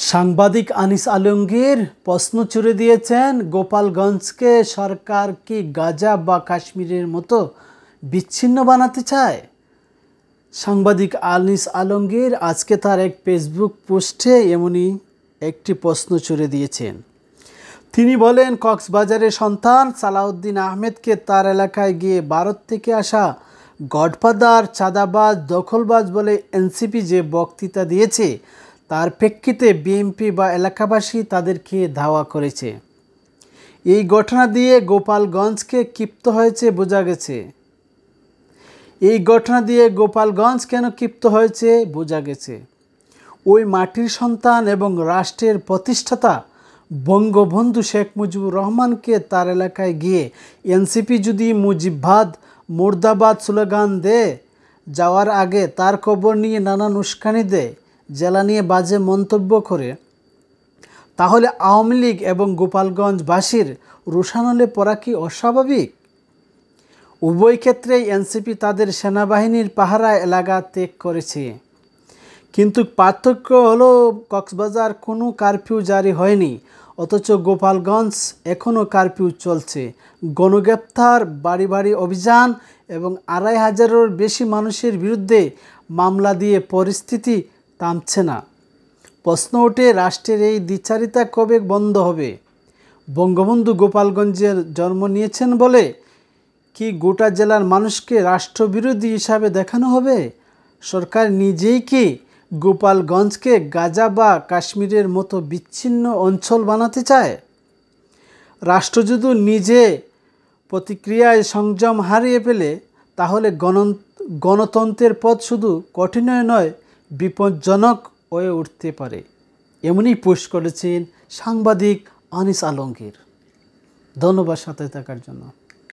সাংবাদিক আনিস আলমগীর প্রশ্ন ছুড়ে দিয়েছেন, গোপালগঞ্জকে সরকার কি গাজা বা কাশ্মীরের মতো বিচ্ছিন্ন বানাতে চায়? সাংবাদিক আনিস আলমগীর আজকে তার এক ফেসবুক পোস্টে এমনই একটি প্রশ্ন ছুড়ে দিয়েছেন। তিনি বলেন, কক্সবাজারের সন্তান সালাউদ্দিন আহমেদকে তার এলাকায় গিয়ে ভারত থেকে আসা গডফাদার, চাঁদাবাজ, দখলবাজ বলে এনসিপি যে বক্তৃতা দিয়েছে, তার প্রেক্ষিতে বিএনপি বা এলাকাবাসী তাদেরকে ধাওয়া করেছে। এই ঘটনা দিয়ে গোপালগঞ্জকে ক্ষিপ্ত হয়েছে বোঝা গেছে। এই ঘটনা দিয়ে গোপালগঞ্জ কেন ক্ষিপ্ত হয়েছে বোঝা গেছে। ওই মাটির সন্তান এবং রাষ্ট্রের প্রতিষ্ঠাতা বঙ্গবন্ধু শেখ মুজিবুর রহমানকে তার এলাকায় গিয়ে এনসিপি যদি মুজিববাদ, মুর্দাবাদ স্লোগান দেয়, যাওয়ার আগে তার কবর নিয়ে নানান উস্কানি দেয়, জেলা নিয়ে বাজে মন্তব্য করে, তাহলে আওয়ামী লীগ এবং গোপালগঞ্জবাসীর রোষানলে পড়া কি অস্বাভাবিক? উভয় ক্ষেত্রেই এনসিপি তাদের সেনাবাহিনীর পাহারা এলাকা ত্যাগ করেছে। কিন্তু পার্থক্য হলো, কক্সবাজার কোনো কারফিউ জারি হয়নি, অথচ গোপালগঞ্জ এখনও কারফিউ চলছে। গণগ্রেপ্তার, বাড়ি বাড়ি অভিযান এবং ২৫০০-এর বেশি মানুষের বিরুদ্ধে মামলা দিয়ে পরিস্থিতি থামছে না। প্রশ্ন ওঠে, রাষ্ট্রের এই দ্বিচারিতা কবে বন্ধ হবে? বঙ্গবন্ধু গোপালগঞ্জের জন্ম নিয়েছেন বলে কি গোটা জেলার মানুষকে রাষ্ট্রবিরোধী হিসাবে দেখানো হবে? সরকার নিজেই কি গোপালগঞ্জকে গাজা বা কাশ্মীরের মতো বিচ্ছিন্ন অঞ্চল বানাতে চায়? রাষ্ট্র যদি নিজে প্রতিক্রিয়ায় সংযম হারিয়ে ফেলে, তাহলে গণতন্ত্রের পথ শুধু কঠিন নয়, বিপজ্জনক হয়ে উঠতে পারে। এমনই পোস্ট করেছেন সাংবাদিক আনিস আলমগীর। ধন্যবাদ সাথে থাকার জন্য।